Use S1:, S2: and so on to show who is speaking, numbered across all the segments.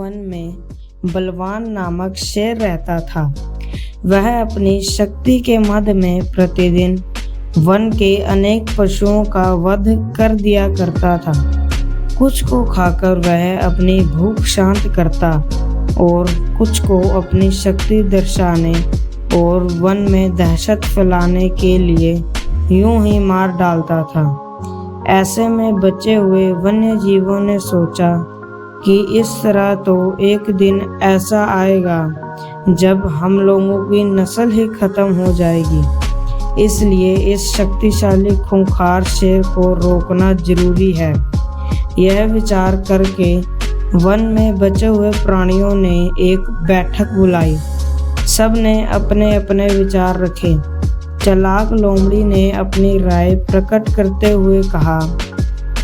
S1: One में बलवान नामक शेर रहता था। वह अपनी शक्ति के मद में प्रतिदिन वन के अनेक पशुओं का वध कर दिया करता था। कुछ को खाकर वह अपनी भूख शांत करता और कुछ को अपनी शक्ति दर्शाने और वन में दहशत फैलाने के लिए यूं ही मार डालता था। ऐसे में बचे हुए वन्य जीवों ने सोचा कि इस तरह तो एक दिन ऐसा आएगा जब हम लोगों की नस्ल ही खत्म हो जाएगी। इसलिए इस शक्तिशाली खूंखार शेर को रोकना जरूरी है। यह विचार करके वन में बचे हुए प्राणियों ने एक बैठक बुलाई। सब ने अपने अपने विचार रखे। चालाक लोमड़ी ने अपनी राय प्रकट करते हुए कहा,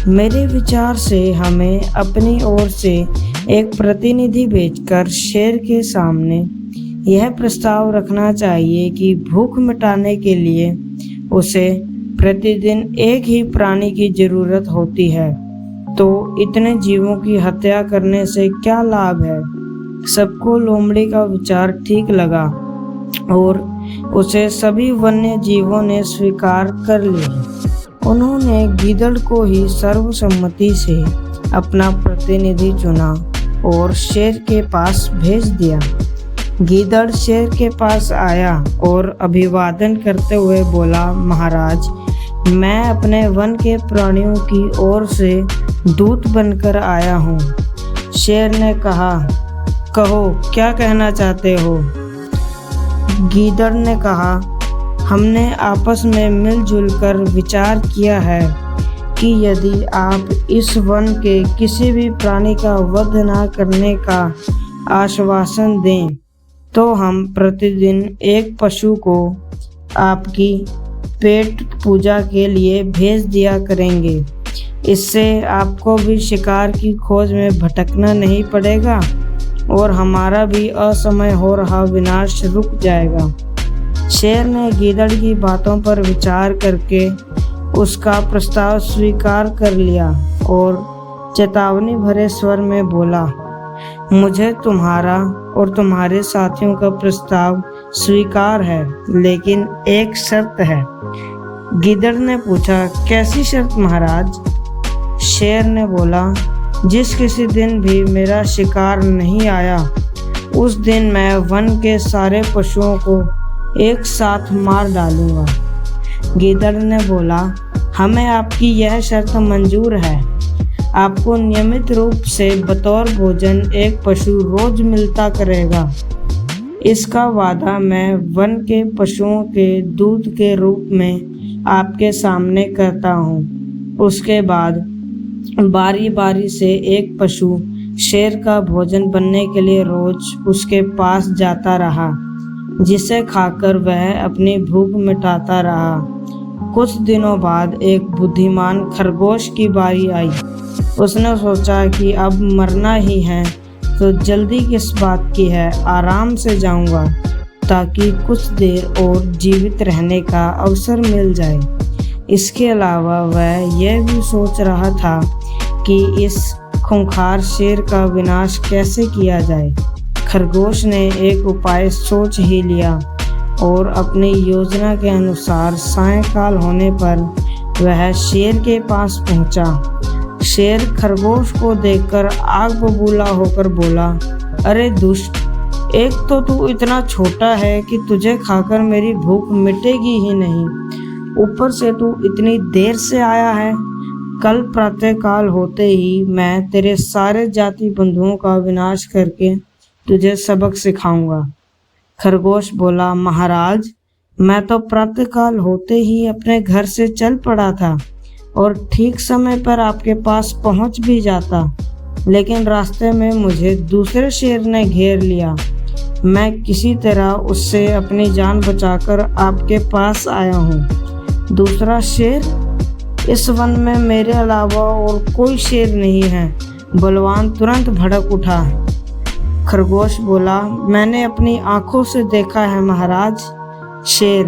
S1: मेरे विचार से हमें अपनी ओर से एक प्रतिनिधि भेजकर शेर के सामने यह प्रस्ताव रखना चाहिए कि भूख मिटाने के लिए उसे प्रतिदिन एक ही प्राणी की जरूरत होती है, तो इतने जीवों की हत्या करने से क्या लाभ है। सबको लोमड़ी का विचार ठीक लगा और उसे सभी वन्य जीवों ने स्वीकार कर लिया। उन्होंने गीदड़ को ही सर्वसम्मति से अपना प्रतिनिधि चुना और शेर के पास भेज दिया। गीदड़ शेर के पास आया और अभिवादन करते हुए बोला, महाराज, मैं अपने वन के प्राणियों की ओर से दूत बनकर आया हूँ। शेर ने कहा, कहो क्या कहना चाहते हो। गीदड़ ने कहा, हमने आपस में मिलजुल कर विचार किया है कि यदि आप इस वन के किसी भी प्राणी का वध न करने का आश्वासन दें तो हम प्रतिदिन एक पशु को आपकी पेट पूजा के लिए भेज दिया करेंगे। इससे आपको भी शिकार की खोज में भटकना नहीं पड़ेगा और हमारा भी असमय हो रहा विनाश रुक जाएगा। शेर ने गीदड़ की बातों पर विचार करके उसका प्रस्ताव स्वीकार कर लिया और चेतावनी भरे स्वर में बोला, मुझे तुम्हारा और तुम्हारे साथियों का प्रस्ताव स्वीकार है, लेकिन एक शर्त है। गीदड़ ने पूछा, कैसी शर्त महाराज। शेर ने बोला, जिस किसी दिन भी मेरा शिकार नहीं आया उस दिन मैं वन के सारे पशुओं को एक साथ मार डालूंगा। गीदड़ ने बोला, हमें आपकी यह शर्त मंजूर है। आपको नियमित रूप से बतौर भोजन एक पशु रोज मिलता करेगा। इसका वादा मैं वन के पशुओं के दूध के रूप में आपके सामने करता हूँ। उसके बाद बारी बारी से एक पशु शेर का भोजन बनने के लिए रोज उसके पास जाता रहा, जिसे खाकर वह अपनी भूख मिटाता रहा। कुछ दिनों बाद एक बुद्धिमान खरगोश की बारी आई। उसने सोचा कि अब मरना ही है तो जल्दी किस बात की है, आराम से जाऊंगा ताकि कुछ देर और जीवित रहने का अवसर मिल जाए। इसके अलावा वह यह भी सोच रहा था कि इस खूंखार शेर का विनाश कैसे किया जाए। खरगोश ने एक उपाय सोच ही लिया और अपनी योजना के अनुसार सायंकाल होने पर वह शेर के पास पहुंचा। शेर खरगोश को देखकर आग बबूला होकर बोला, अरे दुष्ट, एक तो तू इतना छोटा है कि तुझे खाकर मेरी भूख मिटेगी ही नहीं, ऊपर से तू इतनी देर से आया है। कल प्रातःकाल होते ही मैं तेरे सारे जाति बंधुओं का विनाश करके तुझे सबक सिखाऊंगा। खरगोश बोला, महाराज, मैं तो प्रातःकाल होते ही अपने घर से चल पड़ा था और ठीक समय पर आपके पास पहुंच भी जाता, लेकिन रास्ते में मुझे दूसरे शेर ने घेर लिया। मैं किसी तरह उससे अपनी जान बचाकर आपके पास आया हूँ। दूसरा शेर? इस वन में मेरे अलावा और कोई शेर नहीं है। बलवान तुरंत भड़क उठा। खरगोश बोला, मैंने अपनी आंखों से देखा है महाराज। शेर,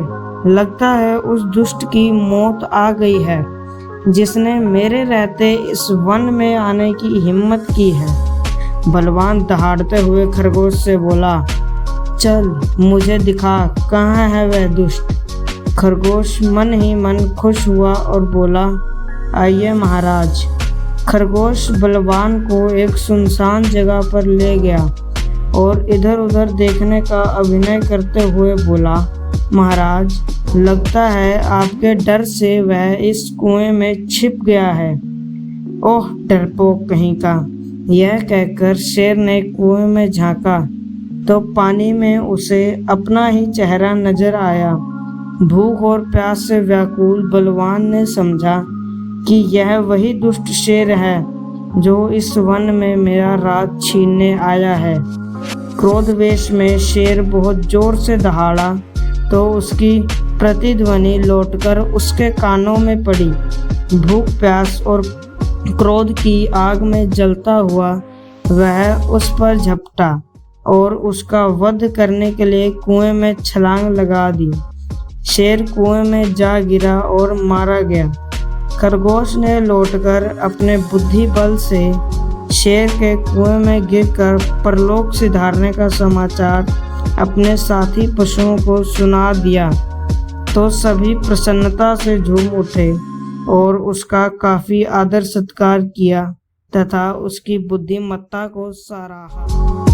S1: लगता है उस दुष्ट की मौत आ गई है जिसने मेरे रहते इस वन में आने की हिम्मत की है। बलवान दहाड़ते हुए खरगोश से बोला, चल मुझे दिखा, कहाँ है वह दुष्ट। खरगोश मन ही मन खुश हुआ और बोला, आइए महाराज। खरगोश बलवान को एक सुनसान जगह पर ले गया और इधर उधर देखने का अभिनय करते हुए बोला, महाराज, लगता है आपके डर से वह इस कुएं में छिप गया है। ओह डरपोक कहीं का। यह कहकर शेर ने कुएं में झांका तो पानी में उसे अपना ही चेहरा नजर आया। भूख और प्यास से व्याकुल बलवान ने समझा कि यह वही दुष्ट शेर है जो इस वन में मेरा राज छीनने आया है। क्रोधवेश में शेर बहुत जोर से दहाड़ा तो उसकी प्रतिध्वनि लौटकर उसके कानों में पड़ी। भूख प्यास और क्रोध की आग में जलता हुआ वह उस पर झपटा और उसका वध करने के लिए कुएं में छलांग लगा दी। शेर कुएं में जा गिरा और मारा गया। खरगोश ने लौटकर अपने बुद्धि बल से शेर के कुएं में गिरकर परलोक सिधारने का समाचार अपने साथी पशुओं को सुना दिया तो सभी प्रसन्नता से झूम उठे और उसका काफी आदर सत्कार किया तथा उसकी बुद्धिमत्ता को सराहा।